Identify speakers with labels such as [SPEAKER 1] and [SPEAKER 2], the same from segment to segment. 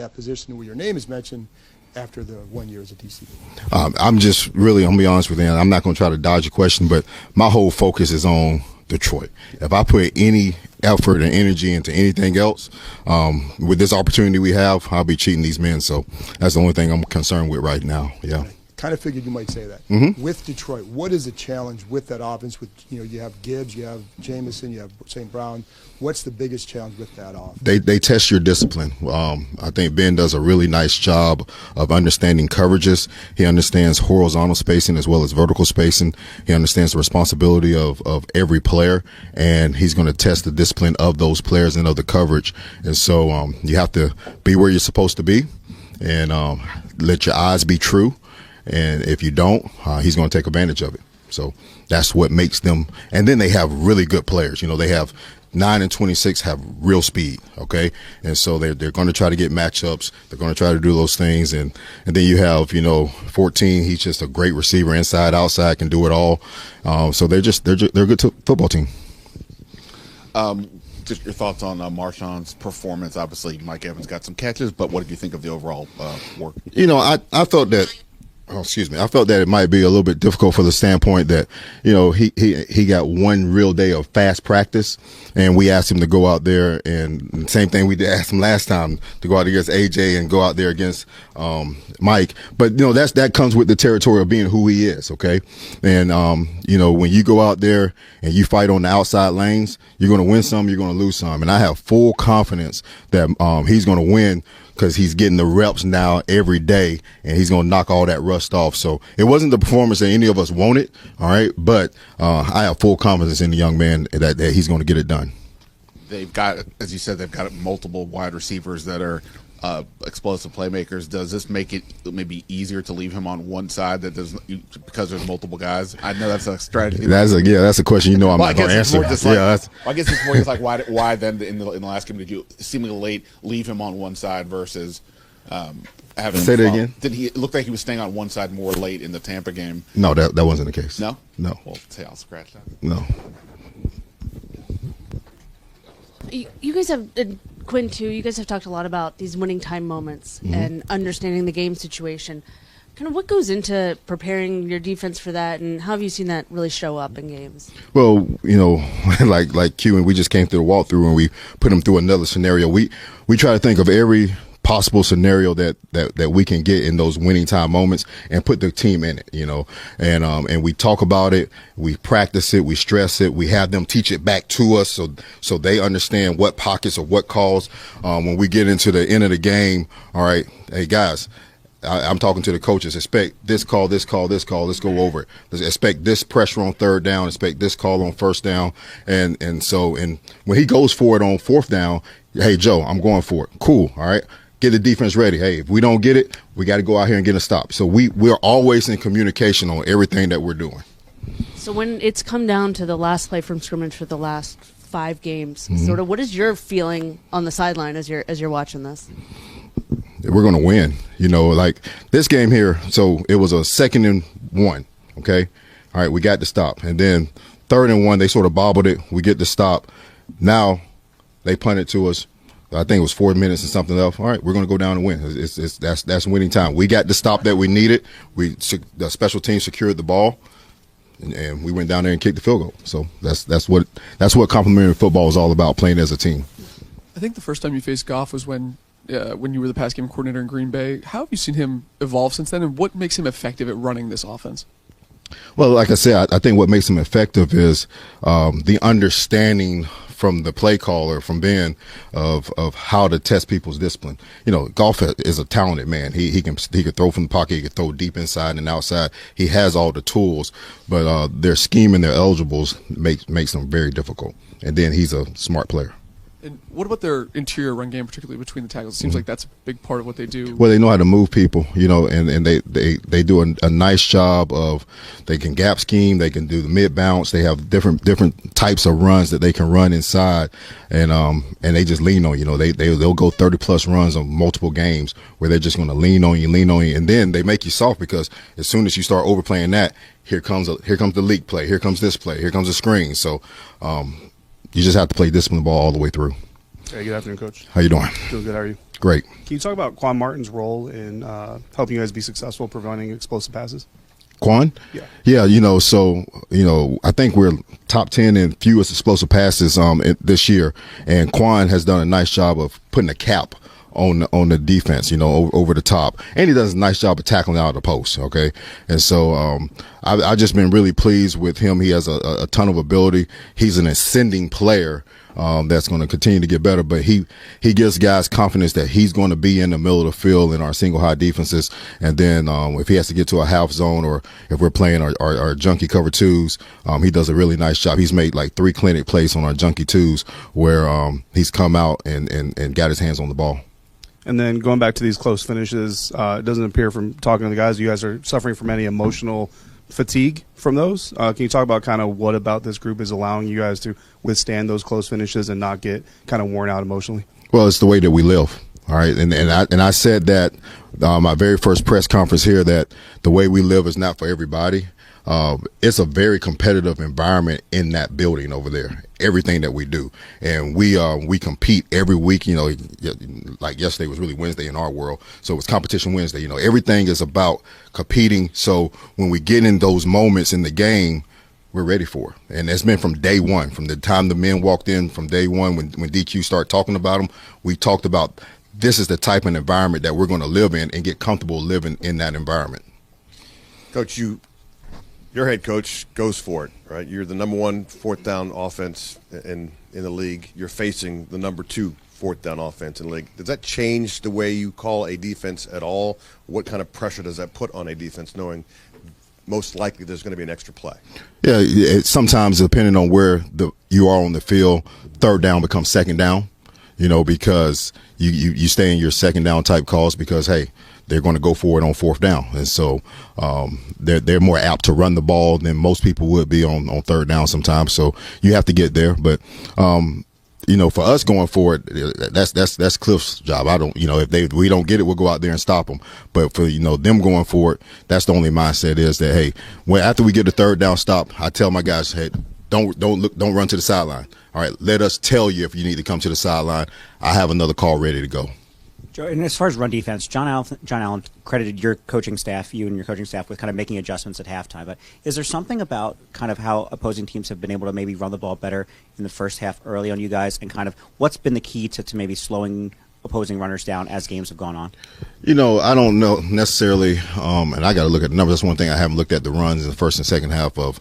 [SPEAKER 1] that position where your name is mentioned after the 1 year as a DC?
[SPEAKER 2] I'm going to be honest with you. I'm not going to try to dodge a question, but my whole focus is on Detroit. If I put any effort and energy into anything else, with this opportunity we have, I'll be cheating these men. So that's the only thing I'm concerned with right now. Yeah.
[SPEAKER 1] Kind of figured you might say that. With Detroit, what is the challenge with that offense? With you have Gibbs, you have Jamison, you have St. Brown. What's the biggest challenge with that offense?
[SPEAKER 2] They test your discipline. I think Ben does a really nice job of understanding coverages. He understands horizontal spacing as well as vertical spacing. He understands the responsibility of every player, and he's going to test the discipline of those players and of the coverage. And so you have to be where you're supposed to be, and let your eyes be true. And if you don't, he's going to take advantage of it. So that's what makes them. And then they have really good players. They have 9 and 26 have real speed. Okay. And so they're going to try to get matchups. They're going to try to do those things. And then you have, 14. He's just a great receiver, inside, outside, can do it all. So they're a good football team.
[SPEAKER 3] Just your thoughts on Marshon's performance. Obviously, Mike Evans got some catches, but what did you think of the overall work?
[SPEAKER 2] I felt that. I felt that it might be a little bit difficult for the standpoint that, he got one real day of fast practice, and we asked him to go out there, and same thing we asked him last time to go out against AJ and go out there against Mike. But that comes with the territory of being who he is, okay? And when you go out there and you fight on the outside lanes, you're going to win some, you're going to lose some, and I have full confidence that he's going to win, because he's getting the reps now every day, and he's going to knock all that rust off. So it wasn't the performance that any of us wanted, all right? But I have full confidence in the young man that he's going to get it done.
[SPEAKER 3] They've got, as you said, they've got multiple wide receivers that are explosive playmakers. Does this make it maybe easier to leave him on one side because there's multiple guys? I know that's a strategy.
[SPEAKER 2] That's a question I'm not going to answer.
[SPEAKER 3] I guess it's more just like why then in the last game did you seemingly late leave him on one side versus having
[SPEAKER 2] say that again?
[SPEAKER 3] Did he look like he was staying on one side more late in the Tampa game?
[SPEAKER 2] No, that wasn't the case.
[SPEAKER 3] No.
[SPEAKER 2] Well,
[SPEAKER 3] say I'll scratch that.
[SPEAKER 2] No.
[SPEAKER 4] You guys have, Quinn too, you guys have talked a lot about these winning time moments and understanding the game situation. Kind of what goes into preparing your defense for that, and how have you seen that really show up in games?
[SPEAKER 2] Well, like Q, and we just came through the walkthrough and we put them through another scenario. We try to think of every possible scenario that we can get in those winning time moments and put the team in it, and we talk about it, we practice it, we stress it, we have them teach it back to us so they understand what pockets or what calls when we get into the end of the game. All right, hey guys, I'm talking to the coaches. Expect this call, this call, this call. Let's go over it. Let's expect this pressure on third down. Expect this call on first down. And when he goes for it on fourth down, hey Joe, I'm going for it. Cool. All right. Get the defense ready. Hey, if we don't get it, we got to go out here and get a stop. So we're always in communication on everything that we're doing. So
[SPEAKER 4] when it's come down to the last play from scrimmage for the last 5 games, sort of what is your feeling on the sideline as you're watching this?
[SPEAKER 2] We're going to win. Like this game here, so it was a 2nd and 1, okay? All right, we got the stop. And then 3rd and 1, they sort of bobbled it. We get the stop. Now they punt it to us. I think it was 4 minutes and something else. All right, we're going to go down and win. That's winning time. We got the stop that we needed. The special team secured the ball, and we went down there and kicked the field goal. So that's what complimentary football is all about, playing as a team.
[SPEAKER 5] I think the first time you faced Goff was when you were the pass game coordinator in Green Bay. How have you seen him evolve since then, and what makes him effective at running this offense?
[SPEAKER 2] Well, like I said, I think what makes him effective is the understanding from the play caller, from Ben, of how to test people's discipline. Goff is a talented man. He can throw from the pocket. He can throw deep inside and outside. He has all the tools, but their scheme and their eligibles makes them very difficult. And then he's a smart player.
[SPEAKER 5] And what about their interior run game, particularly between the tackles? It seems like that's a big part of what they do.
[SPEAKER 2] Well, they know how to move people, and they do a nice job of, they can gap scheme, they can do the mid bounce, they have different types of runs that they can run inside, and they just lean on you. They'll go 30+ runs on multiple games where they're just going to lean on you, and then they make you soft, because as soon as you start overplaying that, here comes the leak play, here comes this play, here comes the screen. So you just have to play discipline ball all the way through.
[SPEAKER 6] Hey, good afternoon, Coach.
[SPEAKER 2] How you doing?
[SPEAKER 6] Doing good. How are you?
[SPEAKER 2] Great.
[SPEAKER 6] Can you talk about Quan Martin's role in helping you guys be successful preventing explosive passes?
[SPEAKER 2] Quan? Yeah, I think we're top 10 in fewest explosive passes this year, and Quan has done a nice job of putting a cap on the defense, over the top, and he does a nice job of tackling out of the post. Okay, and so I've just been really pleased with him. He has a ton of ability. He's an ascending player. That's going to continue to get better, but he gives guys confidence that he's going to be in the middle of the field in our single high defenses. And then if he has to get to a half zone, or if we're playing our junkie cover twos, he does a really nice job. He's made like 3 clinic plays on our junkie twos where he's come out and got his hands on the ball.
[SPEAKER 6] And then going back to these close finishes, it doesn't appear from talking to the guys, you guys are suffering from any emotional fatigue from those. Can you talk about kind of what about this group is allowing you guys to withstand those close finishes and not get kind of worn out emotionally?
[SPEAKER 2] Well, it's the way that we live. All right. And I said that my very first press conference here, that the way we live is not for everybody. It's a very competitive environment in that building over there, everything that we do. And we compete every week, like yesterday was really Wednesday in our world. So it's competition Wednesday, everything is about competing. So when we get in those moments in the game, we're ready for it. And it's been from day one, from the time the men walked in, from day one, when DQ started talking about them, we talked about this is the type of environment that we're going to live in and get comfortable living in that environment.
[SPEAKER 7] Coach, your head coach goes for it, right? You're the number 1 fourth down offense in the league. You're facing the number 2 fourth down offense in the league. Does that change the way you call a defense at all? What kind of pressure does that put on a defense, knowing most likely there's going to be an extra play?
[SPEAKER 2] Yeah, sometimes depending on where you are on the field, third down becomes second down, because you stay in your second down type calls because, hey, they're going to go for it on fourth down. And so they're more apt to run the ball than most people would be on third down sometimes. So you have to get there. But, for us going forward, that's Cliff's job. I don't, if we don't get it, we'll go out there and stop them. But for, them going forward, that's the only mindset is that, hey, after we get the third down stop, I tell my guys, hey, don't run to the sideline. All right, let us tell you if you need to come to the sideline. I have another call ready to go.
[SPEAKER 8] Joe, and as far as run defense, John Allen credited your coaching staff, you and your coaching staff, with kind of making adjustments at halftime. But is there something about kind of how opposing teams have been able to maybe run the ball better in the first half early on you guys, and kind of what's been the key to maybe slowing opposing runners down as games have gone on?
[SPEAKER 2] I don't know necessarily, and I got to look at the numbers. That's one thing I haven't looked at the runs in the first and second half of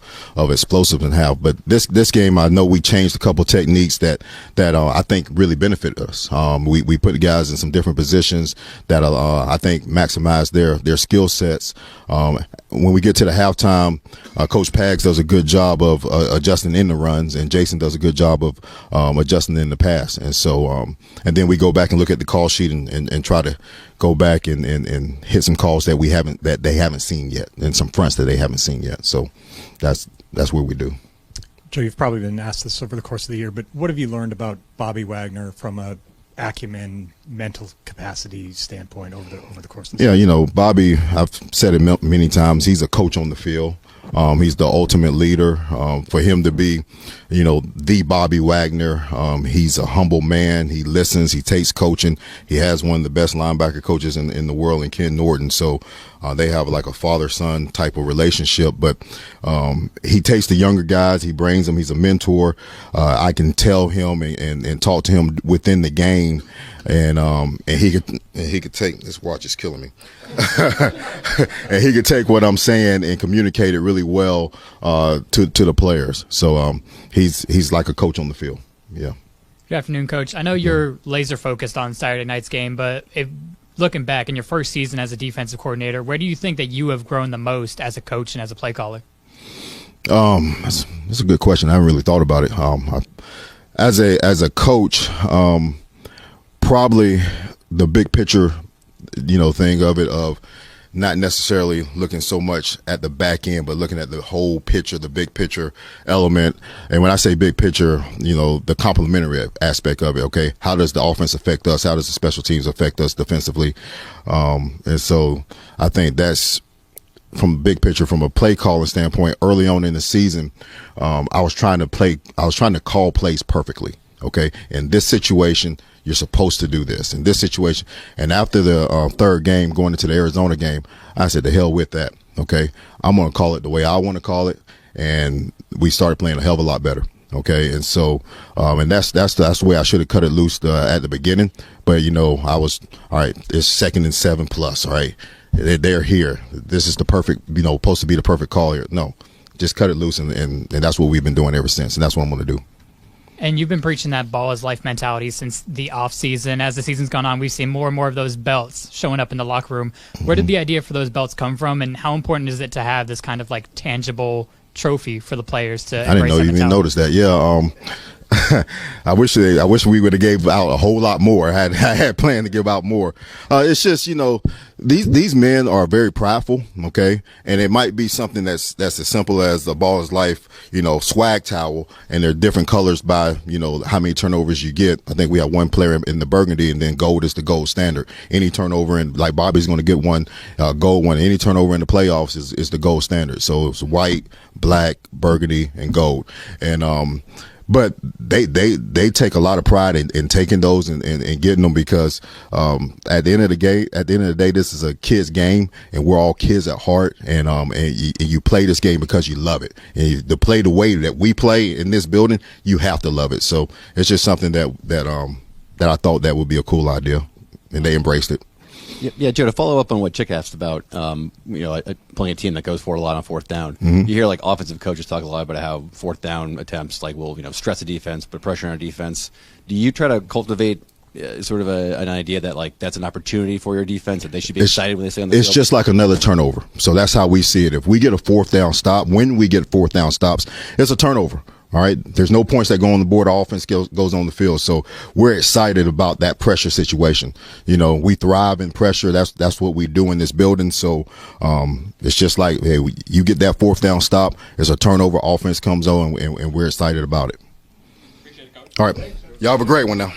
[SPEAKER 2] explosives and half. But this game, I know we changed a couple techniques that I think really benefited us. We put the guys in some different positions that I think maximize their skill sets. When we get to the halftime, Coach Pags does a good job of adjusting in the runs, and Jason does a good job of adjusting in the pass. And so, and then we go back and look at the call sheet and try to go back and hit some calls that they haven't seen yet, and some fronts that they haven't seen yet. So that's what we do.
[SPEAKER 9] Joe, you've probably been asked this over the course of the year, but what have you learned about Bobby Wagner from a acumen, mental capacity standpoint over the course of the
[SPEAKER 2] season? Bobby, I've said it many times, he's a coach on the field. He's the ultimate leader. For him to be, the Bobby Wagner, he's a humble man. He listens. He takes coaching. He has one of the best linebacker coaches in the world in Ken Norton. So they have like a father-son type of relationship. But he takes the younger guys. He brings them. He's a mentor. I can tell him and talk to him within the game. And he could take, this watch is killing me. And he could take what I'm saying and communicate it really well to the players. So he's like a coach on the field. Yeah.
[SPEAKER 10] Good afternoon, Coach. I know you're laser focused on Saturday night's game, but looking back in your first season as a defensive coordinator, where do you think that you have grown the most as a coach and as a play caller?
[SPEAKER 2] That's a good question. I haven't really thought about it. As a coach, probably the big picture, thing of it, of not necessarily looking so much at the back end, but looking at the whole picture, the big picture element. And when I say big picture, the complementary aspect of it. Okay, how does the offense affect us? How does the special teams affect us defensively? And so I think that's, from a big picture, from a play calling standpoint, early on in the season, I was trying to call plays perfectly. Okay, in this situation, you're supposed to do this. In this situation, and after the third game, going into the Arizona game, I said, "The hell with that." Okay, I'm going to call it the way I want to call it, and we started playing a hell of a lot better. Okay, and so, and that's the way I should have cut it loose at the beginning. But I was all right. It's 2nd and 7+. All right, they're here. This is the perfect, supposed to be the perfect call here. No, just cut it loose, and that's what we've been doing ever since, and that's what I'm going to do.
[SPEAKER 10] And you've been preaching that ball is life mentality since the off season. As the season's gone on, we've seen more and more of those belts showing up in the locker room. Where did the idea for those belts come from, and how important is it to have this kind of like tangible trophy for the players to embrace? I didn't know you didn't notice that. Yeah, I wish we would have gave out a whole lot more. I had planned to give out more. It's just these men are very prideful. Okay, and it might be something that's as simple as the ball is life. Swag towel, and they're different colors by how many turnovers you get. I think we have one player in the burgundy, and then gold is the gold standard. Any turnover, and like Bobby's going to get one gold one. Any turnover in the playoffs is the gold standard. So it's white, black, burgundy, and gold. And but they take a lot of pride in taking those and getting them because at the end of the day, this is a kids game, and we're all kids at heart, and you play this game because you love it, and to play the way that we play in this building, you have to love it. So it's just something that I thought that would be a cool idea, and they embraced it.
[SPEAKER 11] Yeah, Joe, to follow up on what Chick asked about, playing a team that goes for a lot on fourth down.
[SPEAKER 2] Mm-hmm.
[SPEAKER 11] You hear like offensive coaches talk a lot about how fourth down attempts will stress the defense, put pressure on our defense. Do you try to cultivate sort of an idea that that's an opportunity for your defense, that they should be excited when they stay on the field?
[SPEAKER 2] It's just like another turnover. So that's how we see it. If we get a fourth down stop, when we get fourth down stops, it's a turnover. All right. There's no points that go on the board. Offense goes on the field. So we're excited about that pressure situation. We thrive in pressure. That's what we do in this building. So, it's just like, hey, you get that fourth down stop. There's a turnover. Offense comes on, and we're excited about it. Appreciate it, Coach. All right. Y'all have a great one now.